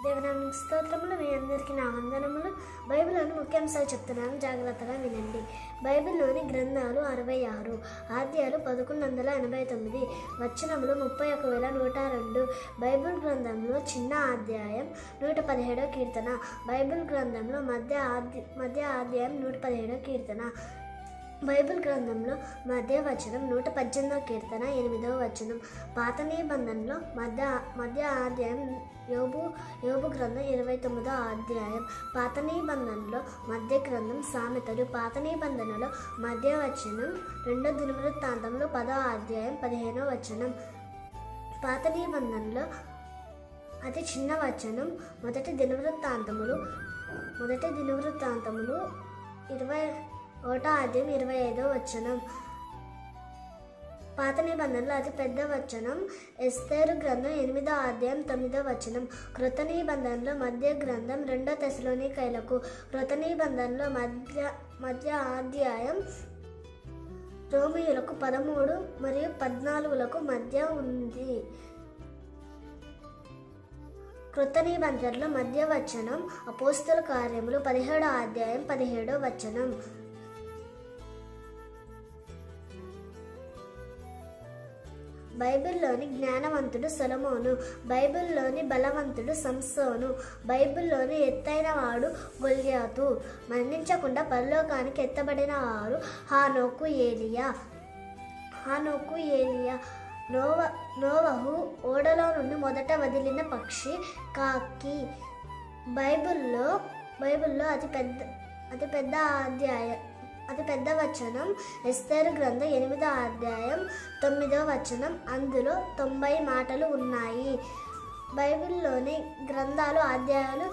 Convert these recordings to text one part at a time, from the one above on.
దేవనామనికి స్తోత్రములు. మీ అందరికీ నా వందనములు. బైబిల్లోని ముఖ్యాంశాలు చెప్తున్నాను, జాగ్రత్తగా వినండి. బైబిల్లోని గ్రంథాలు 66, ఆద్యాలు 1189, వచనములు 31,102. బైబిల్ గ్రంథంలో చిన్న అధ్యాయం 117 కీర్తన. బైబిల్ గ్రంథంలో మధ్య అధ్యాయం 117 కీర్తన. బైబిల్ గ్రంథంలో మధ్య వచనం 118 కీర్తన 8వ వచనం. పాత నిబంధనలో మధ్య అధ్యాయం యోబు గ్రంథం 29వ అధ్యాయం. పాత నిబంధనలో మధ్య గ్రంథం సామెతలు. పాత నిబంధనలో మధ్య వచనం 2 దినవృత్తాంతంలో 10వ అధ్యాయం 15వ వచనం. పాత నిబంధనలో అతి చిన్న వచనం మొదటి దినవృత్తాంతములు 21వ అధ్యాయం 25వ వచనం. పాత నిబంధనలో అతి పెద్ద వచనం ఎస్తేరు గ్రంథం 8వ అధ్యాయం 9వ వచనం. కృత నిబంధనలో మధ్య గ్రంథం 2 తెస్సలోనికైలకు. కృత నిబంధనలో మధ్య అధ్యాయం రోమీయులకు 13 మరియు 14లకు మధ్య ఉంది. కృత నిబంధనలో మధ్య వచనం అపోస్తల కార్యములు 17వ అధ్యాయం 17వ వచనం. బైబిల్లోని జ్ఞానవంతుడు సొలొమోను. బైబిల్లోని బలవంతుడు సంసోను. బైబిల్లోని ఎత్తైన వాడు గొల్యాతు. మరణించకుండా పరలోకానికి ఎత్తబడిన వారు హానోకు, ఏలియా. నోవహు ఓడలో నుండి మొదట వదిలిన పక్షి కాకి. బైబిల్లో అతి పెద్ద వచనం ఎస్తేరు గ్రంథం 8వ అధ్యాయం 9వ వచనం. అందులో 90 మాటలు ఉన్నాయి. బైబిల్లోని గ్రంథాలు అధ్యాయాలు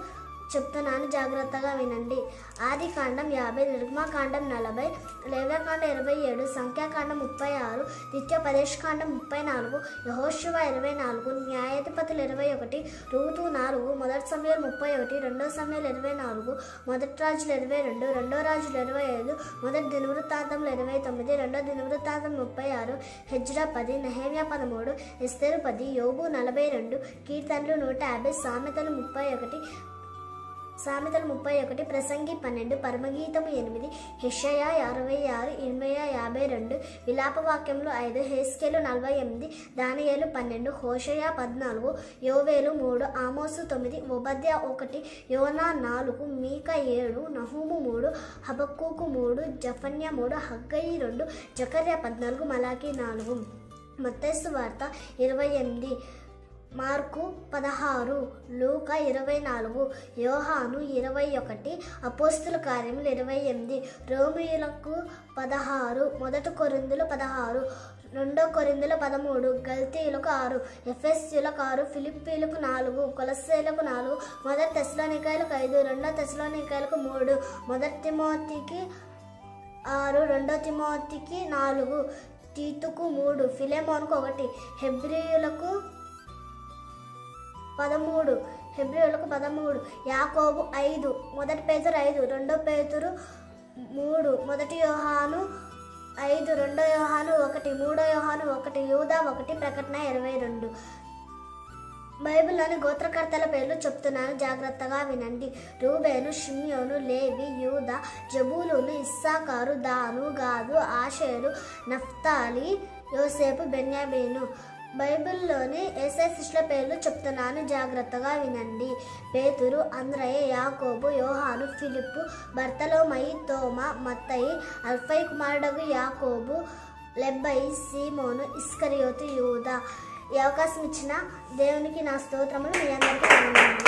చెప్తున్నాను, జాగ్రత్తగా వినండి. ఆదికాండం 50, నిర్గమకాండం 40, లేవ్యకాండం 27, సంఖ్యాకాండం 36, ద్వితీయోపదేశకాండం 34, యెహోషువ 24, న్యాయాధిపతులు 21, రూతు 4, మొదటి సమూయేలు 31, రెండో సమూయేలు 24, మొదటి రాజులు 22, రెండో రాజులు 25, మొదటి దినవృత్తాంతములు 29, రెండో దినవృత్తాంతం 36, హెజ్రా 10, నెహెమ్యా 13, ఎస్తేరు 10, యోబు 42, కీర్తనలు 150, సామెతలు 31, ప్రసంగి 12, పరమగీతము 8, యెషయా 66, ఇర్మీయా 52, విలాపవాక్యములు 5, హెస్కేలు 48, దానియేలు 12, హోషేయ 14, యోవేలు 3, ఆమోసు 9, ఓబద్యా 1, యోనా 4, మీకా 7, నహూము 3, హబక్కూకు 3, జఫన్యా 3, హగ్గయి 2, జకర్యా 14, మలాకీ 4. మత్తయి సువార్త 28, మార్కు 16, లూకా 24, యోహాను 21, అపోస్తల కార్యములు 28, రోమీయులకు 16, మొదటి కొరింథీయులు 16, రెండో కొరింథీయులు 13, గల్తీయులకు 6, ఎఫెసీయులకు 6, ఫిలిప్పీలకు 4, కొలస్సీయులకు 4, మొదటి తెస్సలోనికైలకు 5, రెండో తెస్సలోనికైలకు 3, మొదటి తిమోతికి 6, రెండో తిమోతికి 4, తీతుకు 3, ఫిలెమోనుకు 1, హెబ్రీయులకు 13, యాకోబు 5, మొదటి పేతురు 5, రెండో పేతురు 3, మొదటి యోహాను 5, రెండో యోహాను 1, మూడో యోహాను 1, యూదా 1, ప్రకటన 22. బైబిల్లోని గోత్రకర్తల పేర్లు చెప్తున్నాను, జాగ్రత్తగా వినండి. రూబేను, షిమ్యోను, లేవి, యూదా, జబూలూను, ఇస్సాకారు, దాను, గాదు, ఆషేరు, నఫ్తాలి, యోసేపు, బెన్యామీను. బైబిల్లోని యేసయ్య శిష్యుల పేర్లు చెప్తున్నాను, జాగ్రత్తగా వినండి. పేతురు, అంద్రయ, యాకోబు, యోహాను, ఫిలిప్పు, బర్తలోమయి, తోమా, మత్తయి, అల్ఫై కుమారుడగు యాకోబు, లెబ్బయి, సీమోను, ఇస్కరియోతు, యూదా. ఈ అవకాశం ఇచ్చిన దేవునికి నా స్తోత్రములు. మీ అందరికీ వందనాలు.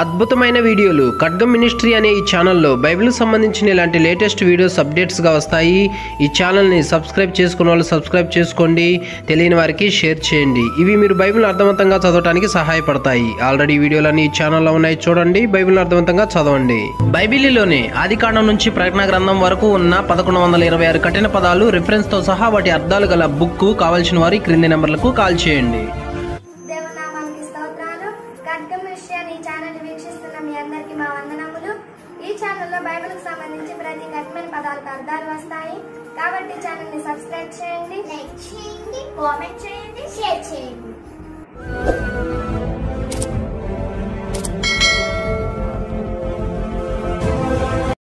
అద్భుతమైన వీడియోలు ఖడ్గం మినిస్ట్రీ అనే ఈ ఛానల్లో బైబిల్కి సంబంధించిన ఇలాంటి లేటెస్ట్ వీడియోస్ అప్డేట్స్గా వస్తాయి. ఈ ఛానల్ని సబ్స్క్రైబ్ చేసుకున్న వాళ్ళు సబ్స్క్రైబ్ చేసుకోండి, తెలియని వారికి షేర్ చేయండి. ఇవి మీరు బైబిల్ని అర్థవంతంగా చదవడానికి సహాయపడతాయి. ఆల్రెడీ వీడియోలన్నీ ఈ ఛానల్లో ఉన్నాయి, చూడండి, బైబిల్ని అర్థవంతంగా చదవండి. బైబిల్లోనే ఆదికాండం నుంచి ప్రకటన గ్రంథం వరకు ఉన్న 1126 కఠిన పదాలు రిఫరెన్స్తో సహా వాటి అర్థాలు గల బుక్ కావాల్సిన వారి క్రింది నెంబర్లకు కాల్ చేయండి. మీ అందరికీ మా వందనములు. ఈ ఛానల్లో బైబిల్కి సంబంధించి ప్రతి కఠిన పదాలకు అర్థాలు వస్తాయి. కాబట్టి ఛానల్ని సబ్స్క్రైబ్ చేయండి, లైక్ చేయండి, కామెంట్ చేయండి, షేర్ చేయండి.